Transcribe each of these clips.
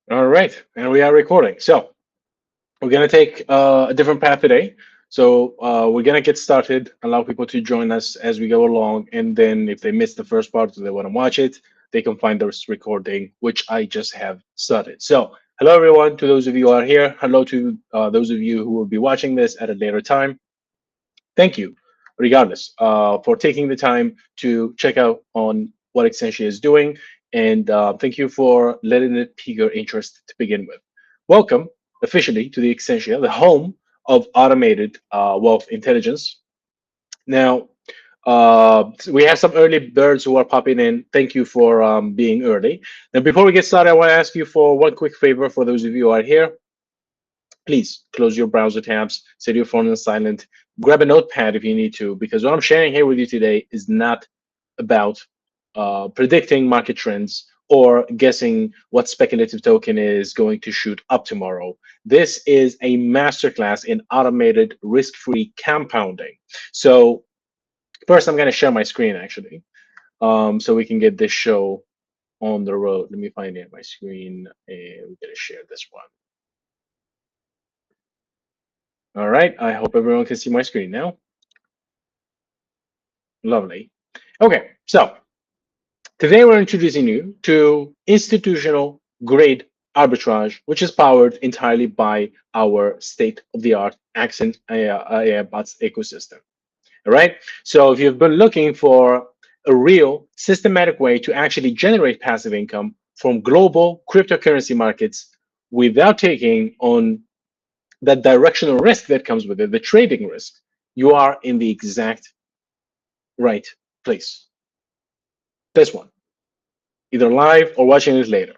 All right, and we are recording. So we're gonna take a different path today. So we're gonna get started, allow people to join us as we go along, and then if they missed the first part or they want to watch it, they can find this recording, which I just have started. So hello everyone, to those of you who are here. Hello to those of you who will be watching this at a later time. Thank you, regardless, for taking the time to check out on what Accentia is doing, and thank you for letting it pique your interest to begin with. Welcome officially to the Accentia, the home of automated wealth intelligence. Now, we have some early birds who are popping in. Thank you for being early. Now, before we get started, I want to ask you for one quick favor for those of you who are here. Please close your browser tabs, set your phone on silent, grab a notepad if you need to, because what I'm sharing here with you today is not about predicting market trends or guessing what speculative token is going to shoot up tomorrow. This is a masterclass in automated risk-free compounding. So first, I'm going to share my screen actually, so we can get this show on the road. Let me find it my screen, and we're going to share this one. All right, I hope everyone can see my screen now. Lovely. Okay, so today we're introducing you to institutional grade arbitrage, which is powered entirely by our state-of-the-art Accent AI bots ecosystem. All right, so if you've been looking for a real systematic way to actually generate passive income from global cryptocurrency markets without taking on that directional risk that comes with it, the trading risk, you are in the exact right place. This one, either live or watching it later.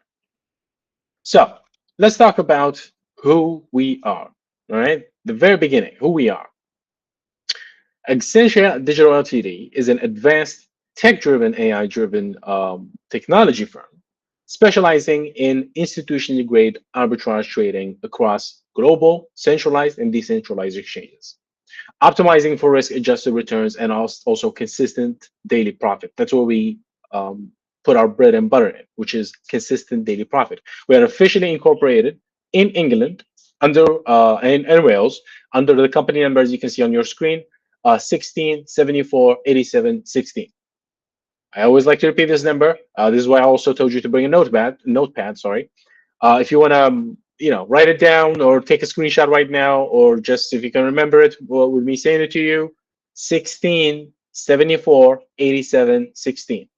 So let's talk about who we are. All right, the very beginning, who we are. Accentia Digital Ltd is an advanced tech-driven, AI-driven technology firm specializing in institutionally grade arbitrage trading across global, centralized, and decentralized exchanges, optimizing for risk-adjusted returns and also consistent daily profit. That's what we put our bread and butter in, which is consistent daily profit. We are officially incorporated in England under and Wales under the company numbers you can see on your screen, 16 74 87 16. I always like to repeat this number. This is why I also told you to bring a notepad. Sorry. If you want to, write it down or take a screenshot right now, or just if you can remember it, well, with me saying it to you, 16 74 87 16.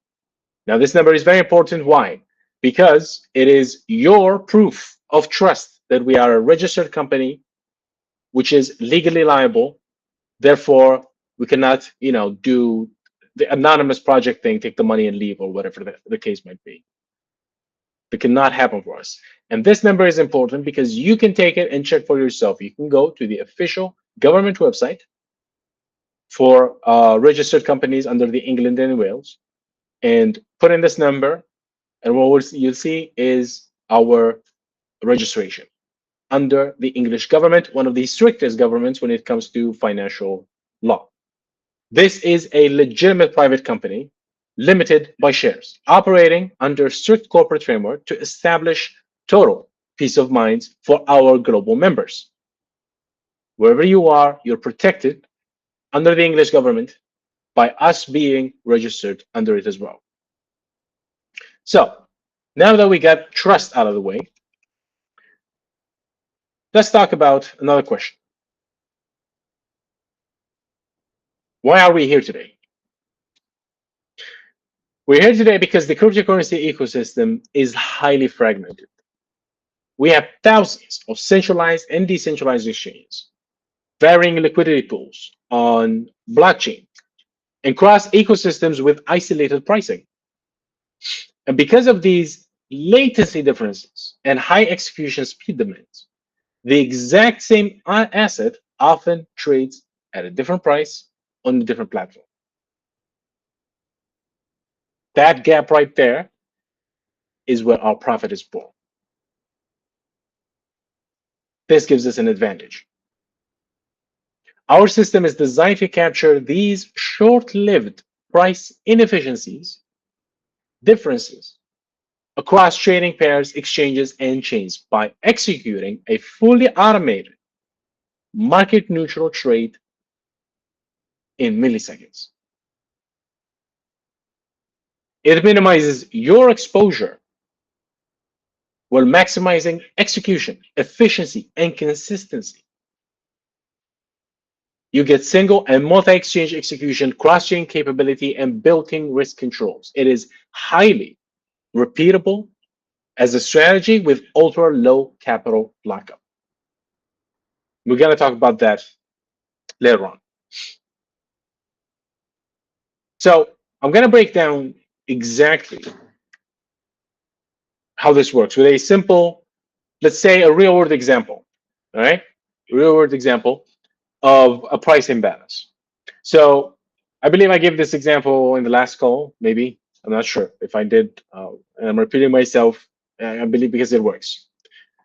Now, this number is very important. Why? Because it is your proof of trust that we are a registered company, which is legally liable. Therefore, we cannot, do the anonymous project thing, take the money and leave, or whatever the case might be. It cannot happen for us. And this number is important because you can take it and check for yourself. You can go to the official government website for registered companies under the England and Wales and put in this number. And what you'll see is our registration under the English government, one of the strictest governments when it comes to financial law. This is a legitimate private company, limited by shares, operating under strict corporate framework to establish total peace of mind for our global members. Wherever you are, you're protected under the English government by us being registered under it as well. So now that we got trust out of the way, let's talk about another question. Why are we here today? We're here today because the cryptocurrency ecosystem is highly fragmented. We have thousands of centralized and decentralized exchanges, varying liquidity pools on blockchain, and cross ecosystems with isolated pricing. And because of these latency differences and high execution speed demands, the exact same asset often trades at a different price on a different platform. That gap right there is where our profit is born. This gives us an advantage. Our system is designed to capture these short-lived price inefficiencies, differences across trading pairs, exchanges, and chains by executing a fully automated market neutral trade in milliseconds. It minimizes your exposure while maximizing execution, efficiency, and consistency. You get single and multi-exchange execution, cross-chain capability, and built-in risk controls. It is highly repeatable as a strategy with ultra-low capital lockup. We're going to talk about that later on. So I'm going to break down exactly how this works with a simple, let's say a real-world example, all right? Real-world example of a price imbalance. So I believe I gave this example in the last call, maybe. I'm not sure if I did. And I'm repeating myself, I believe because it works.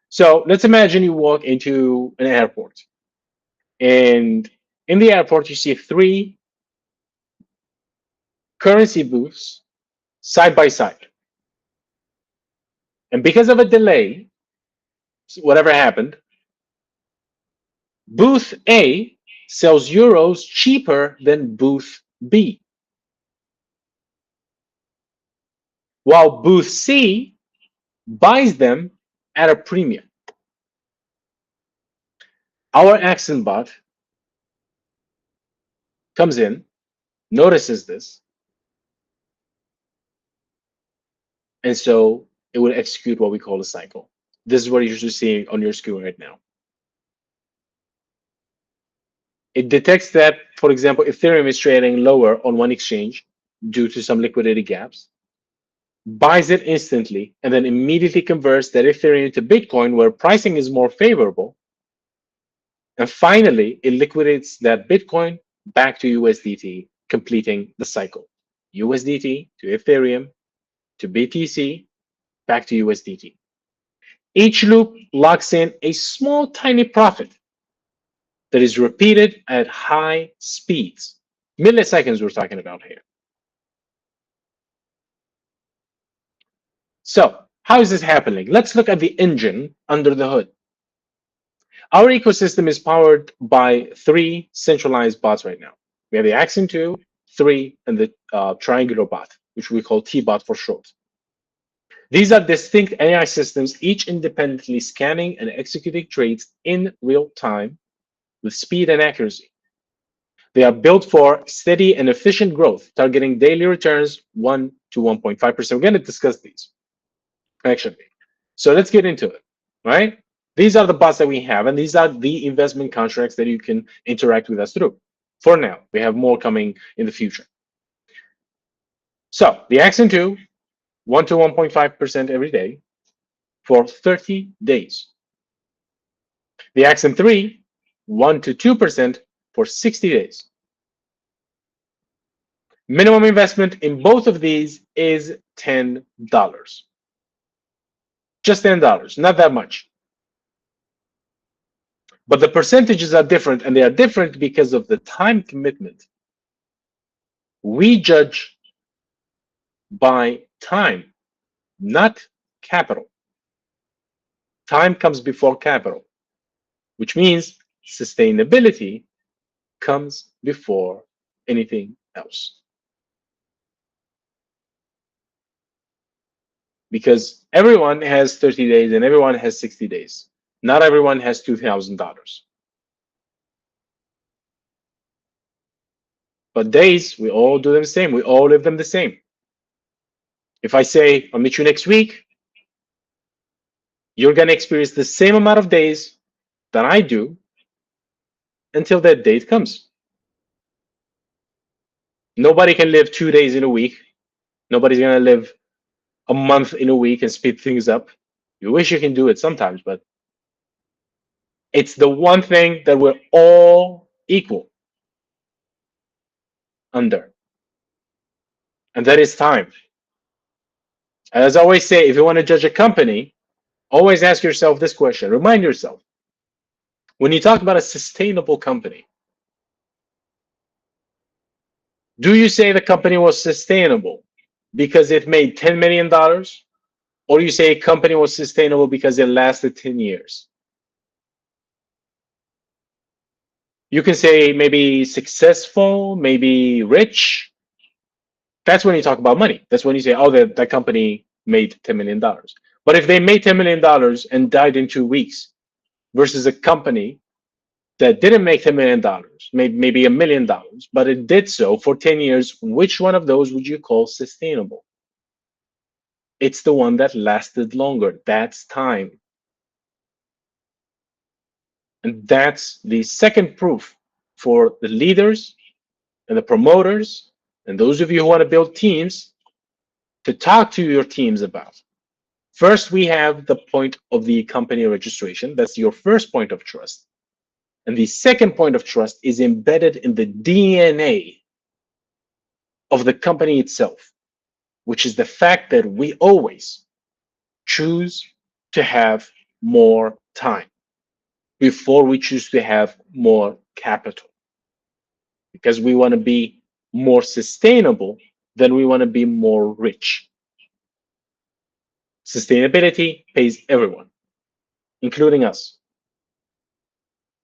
So let's imagine you walk into an airport. And in the airport, you see three currency booths side by side. And because of a delay, whatever happened, booth A sells euros cheaper than booth B, while booth C buys them at a premium. Our accent bot comes in, notices this, and so it would execute what we call a cycle. This is what you're usually seeing on your screen right now. It detects that, for example, Ethereum is trading lower on one exchange due to some liquidity gaps, buys it instantly, and then immediately converts that Ethereum to Bitcoin where pricing is more favorable. And finally, it liquidates that Bitcoin back to USDT, completing the cycle. USDT to Ethereum to BTC, back to USDT. Each loop locks in a small, tiny profit that is repeated at high speeds. Milliseconds we're talking about here. So how is this happening? Let's look at the engine under the hood. Our ecosystem is powered by three centralized bots right now. We have the Axon 2, 3, and the triangular bot, which we call T-bot for short. These are distinct AI systems, each independently scanning and executing trades in real time with speed and accuracy. They are built for steady and efficient growth, targeting daily returns 1 to 1.5%. We're going to discuss these, actually. So let's get into it, right? These are the bots that we have, and these are the investment contracts that you can interact with us through. For now, we have more coming in the future. So the Accent 2, 1 to 1.5% every day for 30 days. The Accent 3, 1 to 2% for 60 days. Minimum investment in both of these is $10. Just $10, not that much. But the percentages are different, and they are different because of the time commitment. We judge by time, not capital. Time comes before capital, which means sustainability comes before anything else. Because everyone has 30 days and everyone has 60 days. Not everyone has $2,000. But days, we all do them the same. We all live them the same. If I say, I'll meet you next week, you're going to experience the same amount of days that I do until that date comes. Nobody can live 2 days in a week. Nobody's going to live a month in a week and speed things up. You wish you can do it sometimes, but it's the one thing that we're all equal under, and that is time. As I always say, if you want to judge a company, always ask yourself this question. Remind yourself, when you talk about a sustainable company, do you say the company was sustainable because it made $10 million Or you say a company was sustainable because it lasted 10 years. You can say maybe successful, maybe rich. That's when you talk about money. That's when you say, oh, that company made $10 million. But if they made $10 million and died in 2 weeks versus a company that didn't make $10 million, made maybe $1 million, but it did so for 10 years, which one of those would you call sustainable? It's the one that lasted longer. That's time. And that's the second proof for the leaders and the promoters and those of you who want to build teams to talk to your teams about. First, we have the point of the company registration. That's your first point of trust. And the second point of trust is embedded in the DNA of the company itself, which is the fact that we always choose to have more time before we choose to have more capital, because we want to be more sustainable than we want to be more rich. Sustainability pays everyone, including us,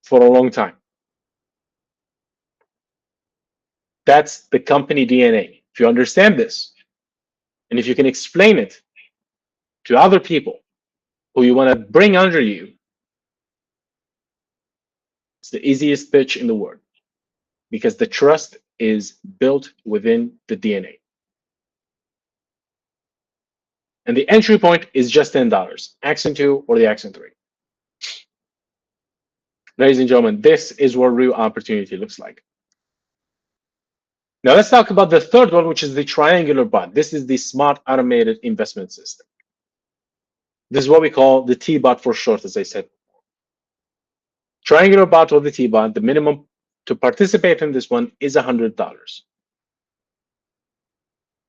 for a long time. That's the company DNA. If you understand this, and if you can explain it to other people who you want to bring under you, it's the easiest pitch in the world, because the trust is built within the DNA. And the entry point is just $10, Accent 2 or the Accent 3. Ladies and gentlemen, this is what real opportunity looks like. Now let's talk about the third one, which is the triangular bot. This is the smart automated investment system. This is what we call the T-bot for short, as I said. Triangular bot or the T-bot, the minimum to participate in this one is $100.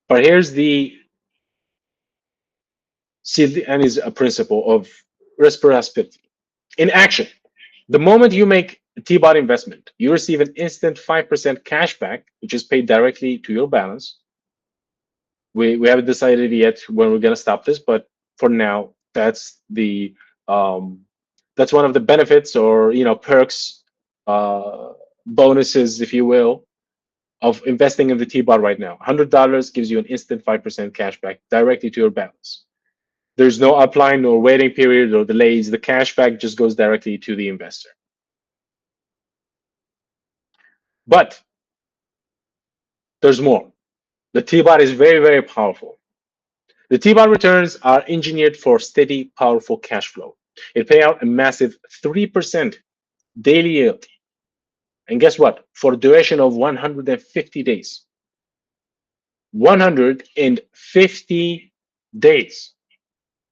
But here's the and is a principle of reciprocity in action. The moment you make a T-bot investment, you receive an instant 5% cash back, which is paid directly to your balance. We haven't decided yet when we're going to stop this, but for now, that's the that's one of the benefits, or perks, bonuses, if you will, of investing in the T-bot right now. $100 gives you an instant 5% cash back directly to your balance. There's no upline or waiting period or delays. The cash back just goes directly to the investor. But there's more. The T-bot is very, very powerful. The T-bot returns are engineered for steady, powerful cash flow. It pays out a massive 3% daily yield. And guess what? For a duration of 150 days. 150 days.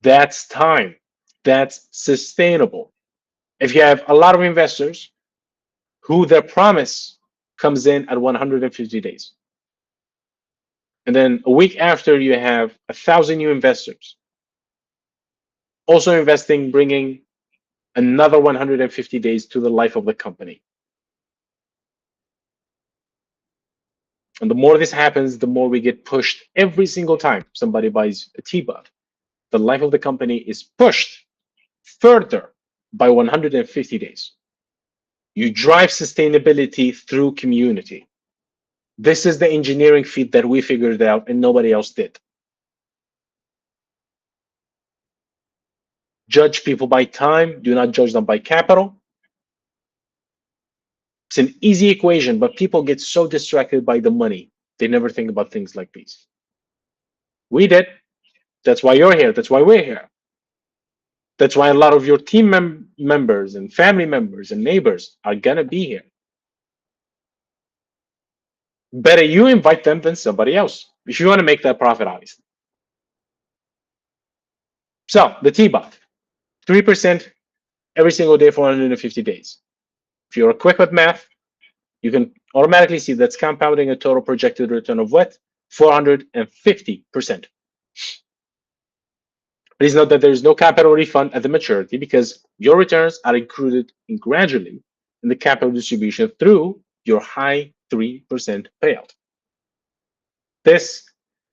That's time. That's sustainable. If you have a lot of investors who their promise comes in at 150 days, and then a week after you have 1,000 new investors also investing, bringing another 150 days to the life of the company. And the more this happens, the more we get pushed every single time somebody buys a T-bot. The life of the company is pushed further by 150 days. You drive sustainability through community. This is the engineering feat that we figured out and nobody else did. Judge people by time, do not judge them by capital. It's an easy equation, but people get so distracted by the money, they never think about things like these. We did. That's why you're here. That's why we're here. That's why a lot of your team members and family members and neighbors are going to be here. Better you invite them than somebody else, if you want to make that profit, obviously. So the T-bot, 3% every single day for 150 days. If you're quick with math, you can automatically see that's compounding a total projected return of what? 450%. Please note that there is no capital refund at the maturity, because your returns are included gradually in the capital distribution through your high 3% payout. This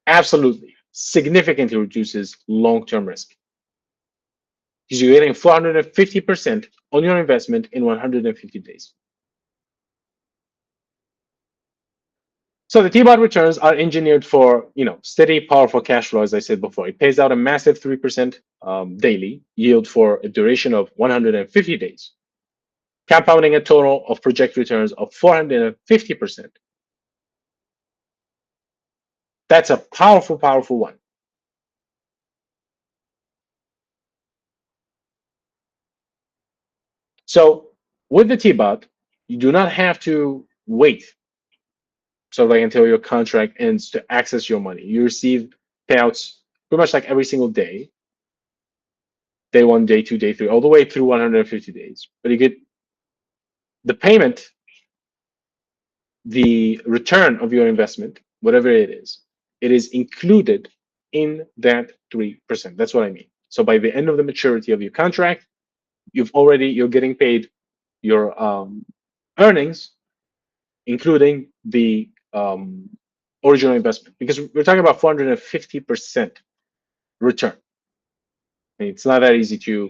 absolutely significantly reduces long-term risk because you're getting 450% on your investment in 150 days. So the T-bot returns are engineered for, steady, powerful cash flow. As I said before, it pays out a massive 3% daily yield for a duration of 150 days, compounding a total of projected returns of 450%. That's a powerful, powerful one. So with the T-bot, you do not have to wait until your contract ends to access your money. You receive payouts pretty much like every single day, day one, day two, day three, all the way through 150 days. But you get the payment, the return of your investment, whatever it is included in that 3%. That's what I mean. So by the end of the maturity of your contract, you're getting paid your earnings, including the original investment, because we're talking about 450% return. It's not that easy to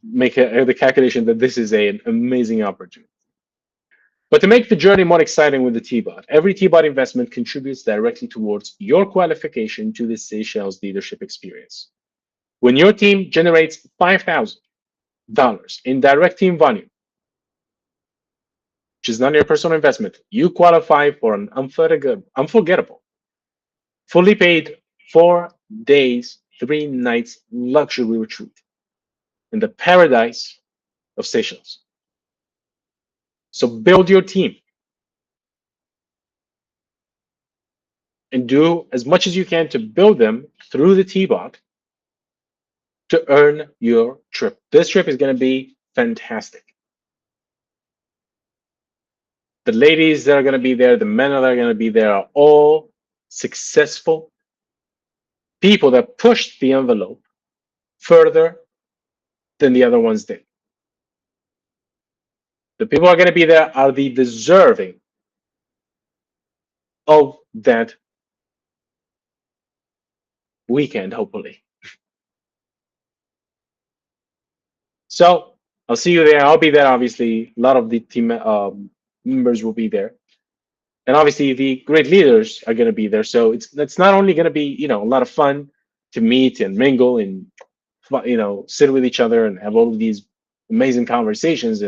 make the calculation that this is an amazing opportunity. But to make the journey more exciting with the T-bot, every T-bot investment contributes directly towards your qualification to the Seychelles leadership experience. When your team generates $5,000 in direct team volume, which is not your personal investment, you qualify for an unforgettable, fully paid 4 days, 3 nights luxury retreat in the paradise of Seychelles. So build your team and do as much as you can to build them through the T-bot to earn your trip. This trip is going to be fantastic. The ladies that are going to be there, the men that are going to be there are all successful people that pushed the envelope further than the other ones did. The people who are going to be there are the deserving of that weekend, hopefully. So I'll see you there. I'll be there, obviously. A lot of the team members will be there. And obviously the great leaders are going to be there. So it's not only going to be, a lot of fun to meet and mingle and, sit with each other and have all of these amazing conversations.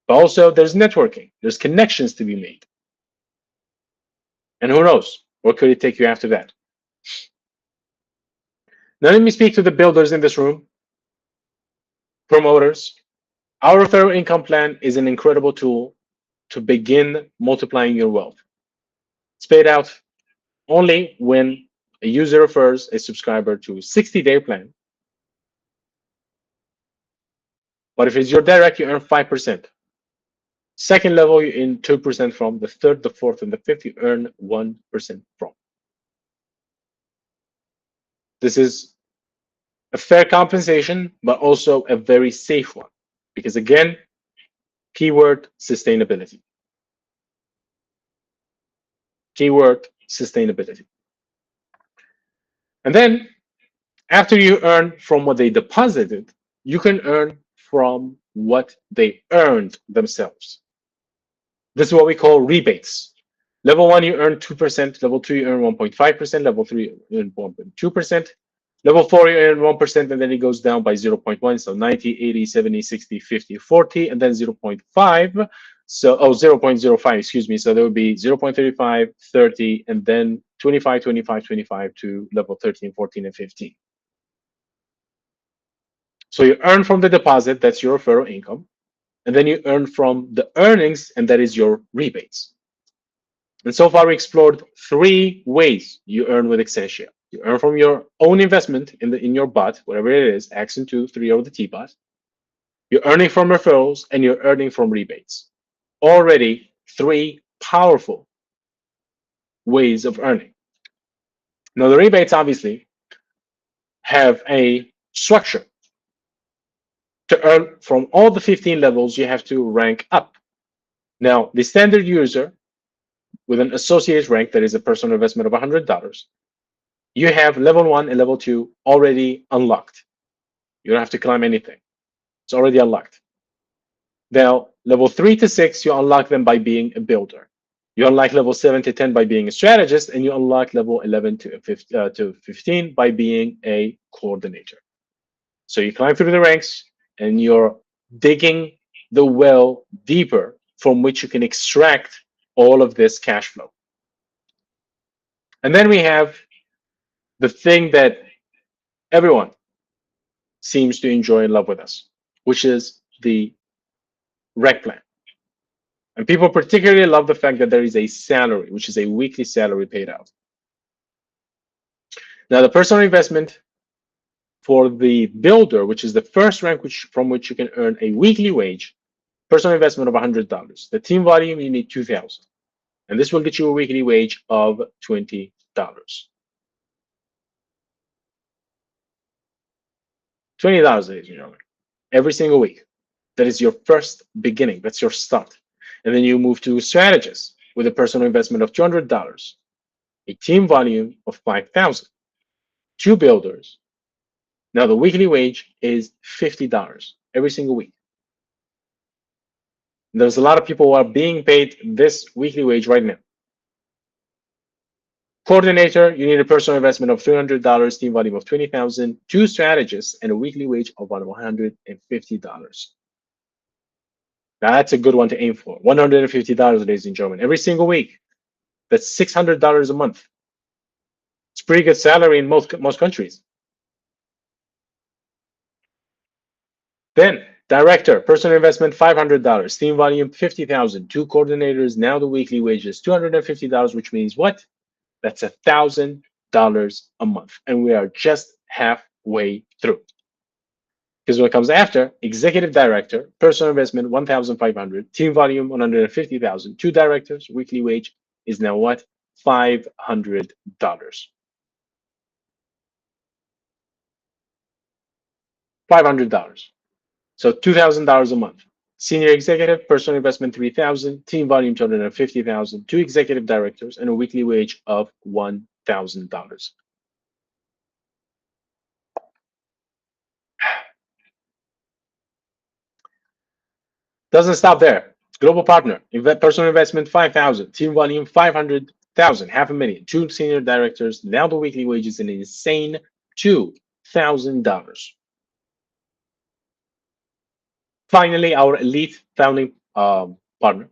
But also there's networking, there's connections to be made. And who knows, where could it take you after that? Now let me speak to the builders in this room, promoters. Our referral income plan is an incredible tool to begin multiplying your wealth. It's paid out only when a user refers a subscriber to a 60-day plan. But if it's your direct, you earn 5%. Second level, you earn 2% from. The third, the fourth, and the fifth, you earn 1% from. This is a fair compensation, but also a very safe one. Because again, keyword sustainability. Keyword sustainability. And then after you earn from what they deposited, you can earn from what they earned themselves. This is what we call rebates. Level 1, you earn 2%. Level 2, you earn 1.5%. Level 3, you earn 1.2%. Level 4, you earn 1%, and then it goes down by 0.1. So 90, 80, 70, 60, 50, 40, and then 0.5. So, 0.05, excuse me. So there would be 0.35, 30, and then 25, 25, 25 to level 13, 14, and 15. So you earn from the deposit, that's your referral income. And then you earn from the earnings, and that is your rebates. And so far, we explored 3 ways you earn with AXENTIA. You earn from your own investment in your bot, whatever it is, Accent 2, 3, or the T-bot. You're earning from referrals, and you're earning from rebates. Already 3 powerful ways of earning. Now, the rebates obviously have a structure. To earn from all the 15 levels, you have to rank up. Now, the standard user with an associate rank, that is a personal investment of $100, You have level 1 and level 2 already unlocked. You don't have to climb anything. It's already unlocked. Now, level 3 to 6, you unlock them by being a builder. You unlock level 7 to 10 by being a strategist, and you unlock level 11 to 15 by being a coordinator. So you climb through the ranks, and you're digging the well deeper from which you can extract all of this cash flow. And then we have the thing that everyone seems to enjoy and love with us, which is the rec plan. And people particularly love the fact that there is a salary, which is a weekly salary paid out. Now, the personal investment for the builder, which is the first rank from which you can earn a weekly wage, personal investment of $100. The team volume, you need 2,000. And this will get you a weekly wage of $20. $20, ladies and gentlemen, every single week. That is your first beginning. That's your start. And then you move to strategist with a personal investment of $200, a team volume of 5,000, two builders. Now the weekly wage is $50 every single week. There's a lot of people who are being paid this weekly wage right now. Coordinator, you need a personal investment of $300, team volume of 20,000, two strategists, and a weekly wage of $150. That's a good one to aim for. $150, ladies and gentlemen, every single week. That's $600 a month. It's pretty good salary in most countries. Then director, personal investment $500, team volume 50,000, two coordinators. Now the weekly wage is $250, which means what? That's $1,000 a month, and we are just halfway through. Because what comes after, executive director, personal investment 1,500, team volume 150,000, two directors, weekly wage is now what? $500. $500. So $2,000 a month. Senior executive, personal investment 3,000, team volume 250,000, two executive directors, and a weekly wage of $1,000. Doesn't stop there. Global partner, personal investment 5,000, team volume 500,000, half a million, two senior directors. Now the weekly wage is an insane $2,000. Finally, our elite founding partner,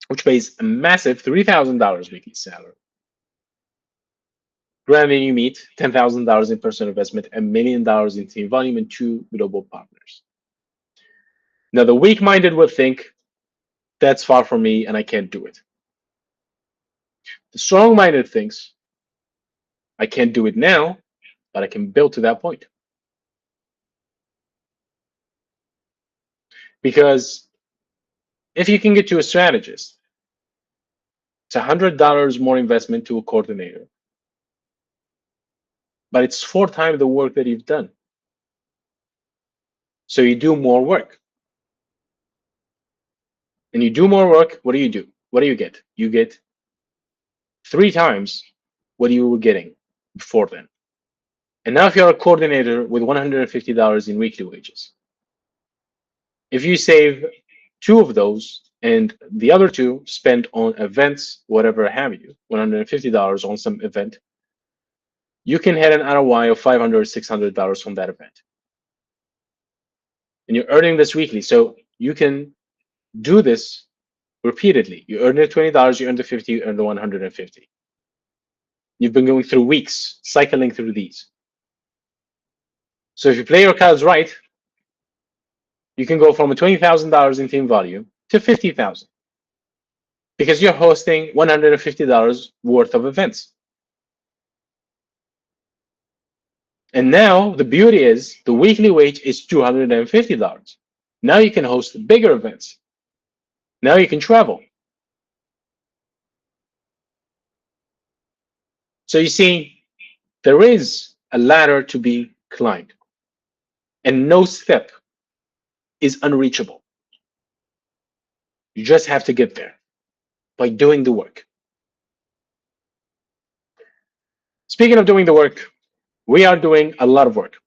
which pays a massive $3,000 weekly salary. Granted, you meet $10,000 in personal investment, $1 million in team volume, and two global partners. Now, the weak-minded would think that's far from me and I can't do it. The strong-minded thinks I can't do it now, but I can build to that point. Because if you can get to a strategist, it's $100 more investment to a coordinator, but it's 4 times the work that you've done. So you do more work. And you do more work, what do? What do you get? You get 3 times what you were getting before then. And now if you're a coordinator with $150 in weekly wages, if you save 2 of those and the other 2 spent on events, whatever have you, $150 on some event, you can hit an ROI of $500 or $600 from that event. And you're earning this weekly. So you can do this repeatedly. You earn the $20, you earn the 50, you earn the 150. You've been going through weeks, cycling through these. So if you play your cards right, you can go from a $20,000 in team volume to $50,000 because you're hosting $150 worth of events. And now the beauty is the weekly wage is $250. Now you can host bigger events. Now you can travel. So you see, there is a ladder to be climbed, and no step is unreachable. You just have to get there by doing the work. Speaking of doing the work, we are doing a lot of work.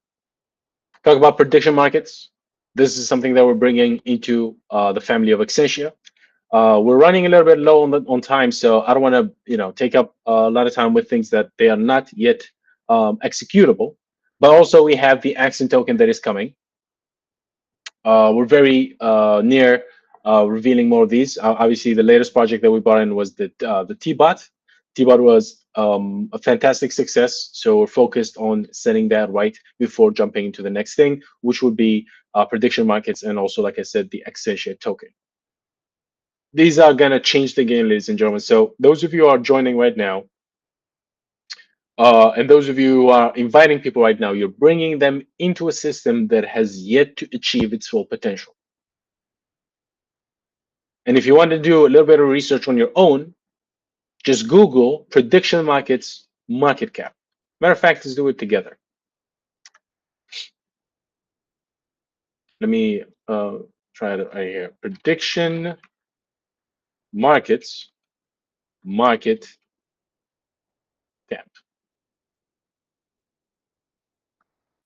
Talk about prediction markets. This is something that we're bringing into the family of Accentia. We're running a little bit low on time, so I don't want to, take up a lot of time with things that they are not yet executable. But also, we have the accent token that is coming. We're very near revealing more of these. Obviously, the latest project that we brought in was the T-Bot. T-Bot was a fantastic success, so we're focused on setting that right before jumping into the next thing, which would be prediction markets and also, like I said, the Accentia token. These are gonna change the game, ladies and gentlemen. So those of you who are joining right now, and those of you who are inviting people right now, you're bringing them into a system that has yet to achieve its full potential. And if you want to do a little bit of research on your own, just Google prediction markets market cap. Matter of fact, let's do it together. Let me try it right here. Prediction markets market cap.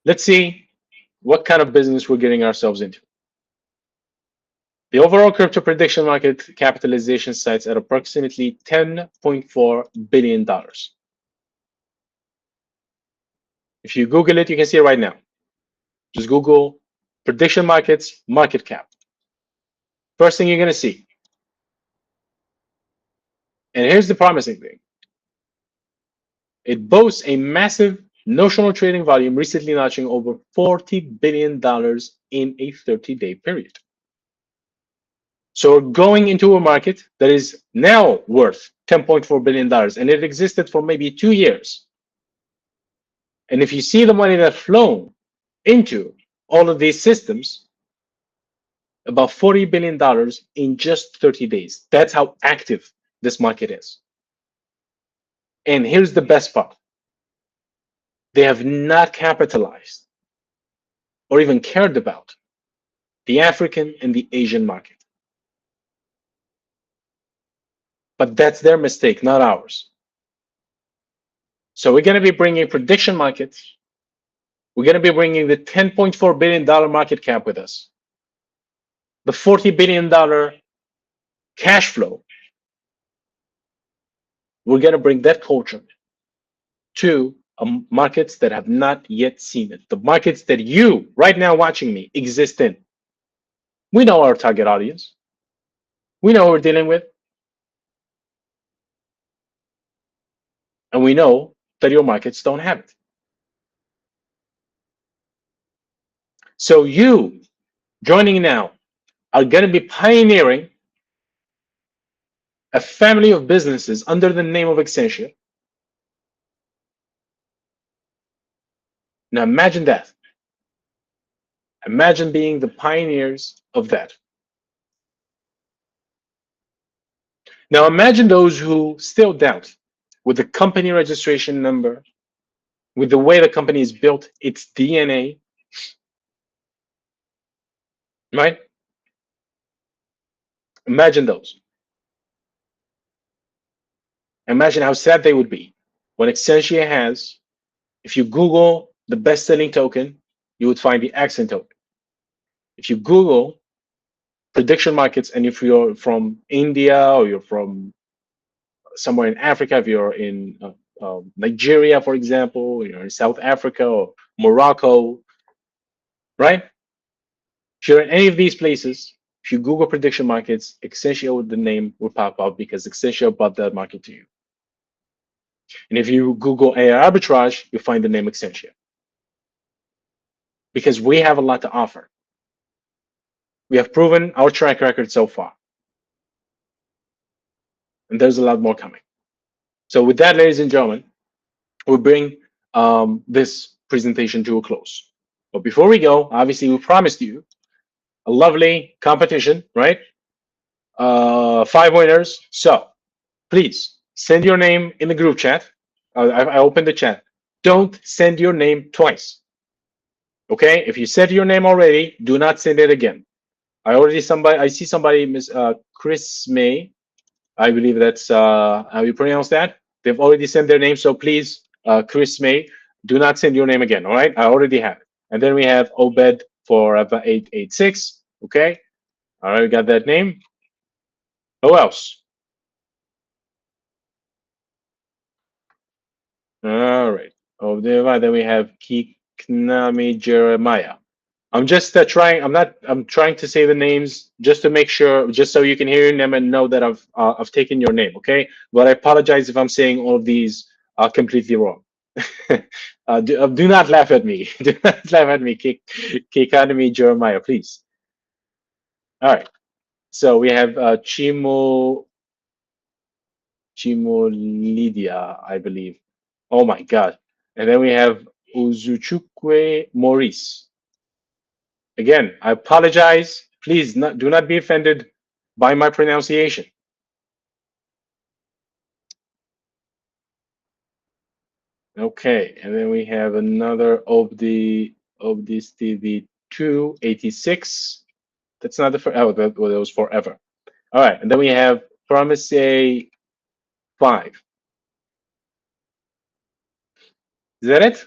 Let's see what kind of business we're getting ourselves into. The overall crypto prediction market capitalization sits at approximately $10.4 billion. If you Google it, you can see it right now. Just Google prediction markets market cap. First thing you're going to see. And here's the promising thing. It boasts a massive notional trading volume, recently notching over $40 billion in a 30-day period. So we're going into a market that is now worth $10.4 billion, and it existed for maybe 2 years. And if you see the money that's flown into all of these systems, about $40 billion in just 30 days. That's how active this market is. And here's the best part. They have not capitalized or even cared about the African and the Asian market. But that's their mistake, not ours. So we're going to be bringing prediction markets. We're going to be bringing the $10.4 billion market cap with us, the $40 billion cash flow. We're going to bring that culture to markets that have not yet seen it, the markets that you, right now watching me, exist in. We know our target audience. We know what we're dealing with. And we know that your markets don't have it. So you, joining now, are going to be pioneering a family of businesses under the name of Accentia. Now imagine that. Imagine being the pioneers of that. Now imagine those who still doubt with the company registration number, with the way the company is built, its DNA, right? Imagine those. Imagine how sad they would be when Accentia has, if you Google the best-selling token, you would find the accent token. If you Google prediction markets, and if you're from India or you're from somewhere in Africa, if you're in Nigeria, for example, you're in South Africa or Morocco, right? If you're in any of these places, if you Google prediction markets, Accentia with the name will pop up because Accentia brought that market to you. And if you Google AI arbitrage, you'll find the name Accentia. Because we have a lot to offer. We have proven our track record so far. And there's a lot more coming. So with that, ladies and gentlemen, we'll bring this presentation to a close. But before we go, obviously we promised you a lovely competition, right? 5 winners. So please send your name in the group chat. I opened the chat. Don't send your name twice. Okay? If you said your name already, do not send it again. I see somebody, Miss Chris May. I believe that's how you pronounce that. They've already sent their name, so please Chris May. Do not send your name again. All right, I already have it. And then we have Obed Forever 886. Okay, all right, we got that name. Who else? All right. Oh, then we have Kiknami Jeremiah. I'm just trying. I'm not. I'm trying to say the names just to make sure, just so you can hear them and know that I've taken your name. Okay. But I apologize if I'm saying all of these completely wrong. Do not laugh at me. Do not laugh at me, Kiknami Jeremiah, please. All right. So we have Chimo Lydia, I believe. Oh my God. And then we have Uzuchukwe Maurice. Again, I apologize. Please do not be offended by my pronunciation. Okay, and then we have another of the Stevie 286. That's not the first. Oh, that was forever. All right, and then we have Promise 5. Is that it?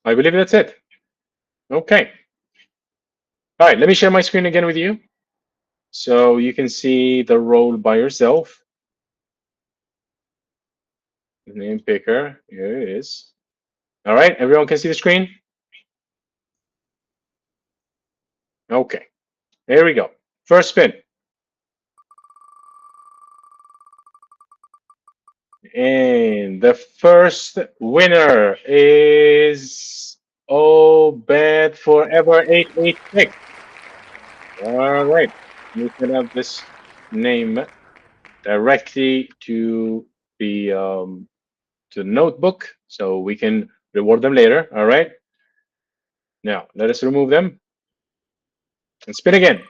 I believe that's it. Okay. All right, let me share my screen again with you so you can see the role by yourself. Name picker, here it is. All right, everyone can see the screen? Okay, here we go. First spin. And the first winner is Obed Forever 886. All right, we can have this name directly to the notebook so we can reward them later. All right. Now let us remove them and spin again.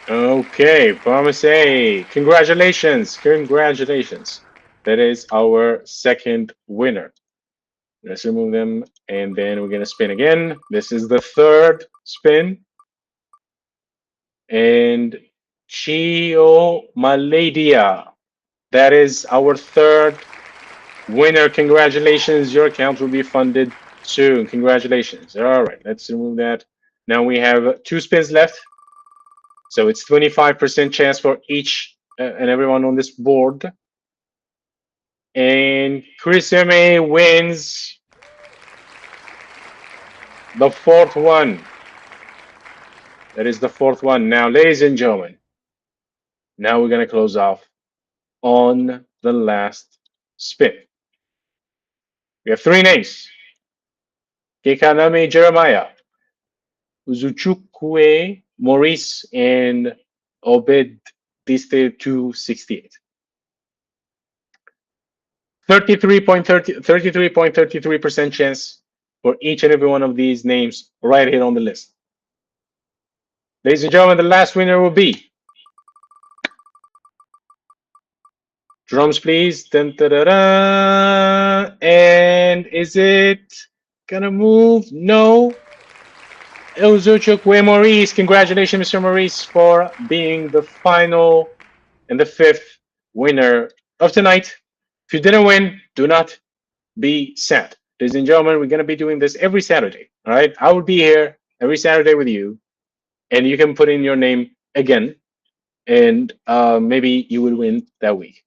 Okay, Promise A. Congratulations. Congratulations. That is our second winner. Let's remove them and then we're going to spin again. This is the third spin. And Chio Maladia. That is our third winner. Congratulations. Your account will be funded soon. Congratulations. All right, let's remove that. Now we have 2 spins left. So it's 25% chance for each and everyone on this board. And Chris M.A. wins the fourth one. That is the fourth one. Now, ladies and gentlemen, now we're going to close off on the last spin. We have 3 names. Kekaname Jeremiah, Uzuchukwe Maurice, and Obed Diste 268. 33.33% chance for each and every one of these names right here on the list. Ladies and gentlemen, the last winner will be, drums please, dun, da, da, da. And is it gonna move? No. Uzuchukwe Maurice, congratulations, Mr. Maurice, for being the final and the 5th winner of tonight. If you didn't win, do not be sad. Ladies and gentlemen, we're going to be doing this every Saturday. All right. I will be here every Saturday with you, and you can put in your name again, and maybe you will win that week.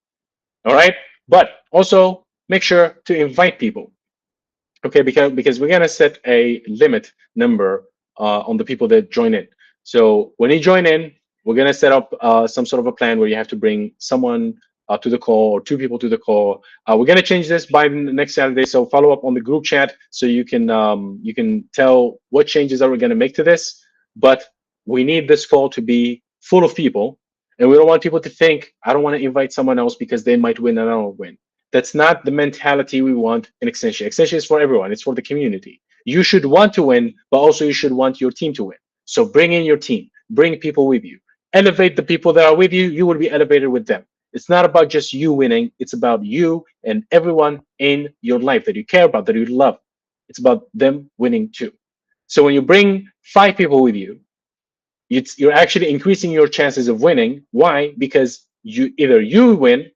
All right. But also make sure to invite people. Okay, because we're gonna set a limit number on the people that join in. So when you join in, we're gonna set up some sort of a plan where you have to bring someone to the call or 2 people to the call. We're gonna change this by next Saturday, so follow up on the group chat so you can tell what changes are we gonna make to this. But we need this call to be full of people, and we don't want people to think I don't want to invite someone else because they might win and I don't win. That's not the mentality we want in AXENTIA. AXENTIA is for everyone. It's for the community. You should want to win, but also you should want your team to win. So bring in your team. Bring people with you. Elevate the people that are with you. You will be elevated with them. It's not about just you winning. It's about you and everyone in your life that you care about, that you love. It's about them winning too. So when you bring five people with you, you're actually increasing your chances of winning. Why? Because you win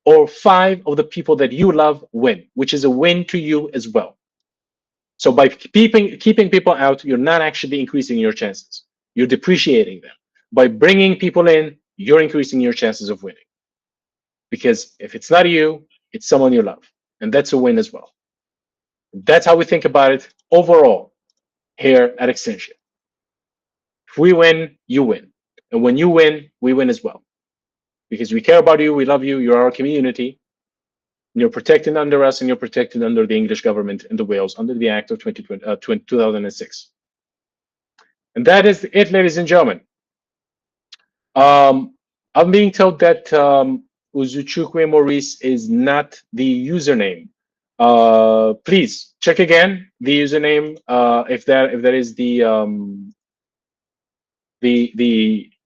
or five of the people that you love win, which is a win to you as well. So by keeping people out, you're not actually increasing your chances. You're depreciating them. By bringing people in, you're increasing your chances of winning. Because if it's not you, it's someone you love, and that's a win as well. That's how we think about it overall here at Extension. If we win, you win, and when you win, we win as well. Because we care about you, we love you, you're our community, and you're protected under us, and you're protected under the English government and the Wales under the Act of 2006. And that is it, ladies and gentlemen. Um, I'm being told that Uzuchukwe Maurice is not the username. Please check again the username if that is the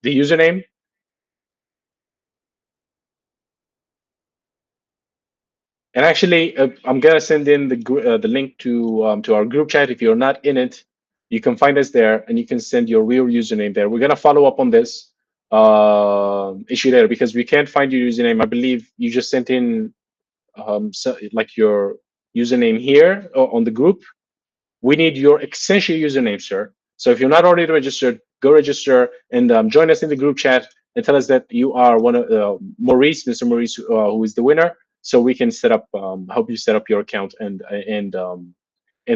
username. And actually, I'm gonna send in the link to our group chat. If you're not in it, you can find us there, and you can send your real username there. We're gonna follow up on this issue there because we can't find your username. I believe you just sent in like your username here on the group. We need your Accentia username, sir. So if you're not already registered, go register and join us in the group chat and tell us that you are one of Maurice, Mr. Maurice, who is the winner, so we can help you set up your account and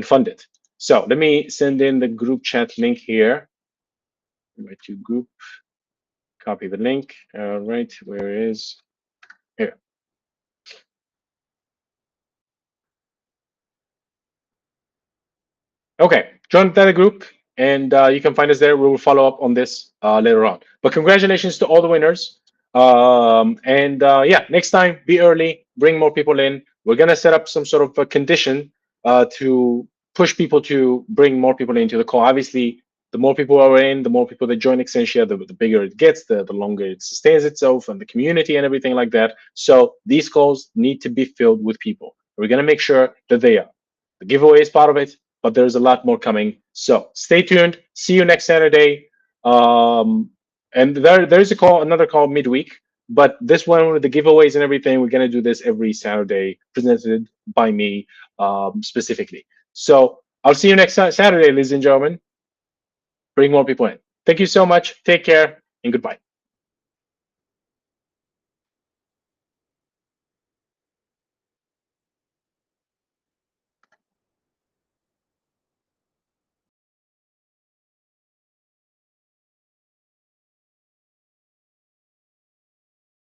fund it. So let me send in the group chat link here. Invite to group, copy the link. All right, where is here? Okay, join that group, and you can find us there. We will follow up on this later on. But congratulations to all the winners. And yeah, next time, be early, bring more people in. We're gonna set up some sort of a condition to push people to bring more people into the call. Obviously, the more people are in, the more people that join Accentia, the bigger it gets, the longer it sustains itself and the community and everything like that. So these calls need to be filled with people. We're gonna make sure that they are. The giveaway is part of it, but there's a lot more coming. So stay tuned. See you next Saturday. And there's another call midweek, but this one with the giveaways and everything, we're gonna do this every Saturday, presented by me specifically. So I'll see you next Saturday, ladies and gentlemen. Bring more people in. Thank you so much. Take care and goodbye.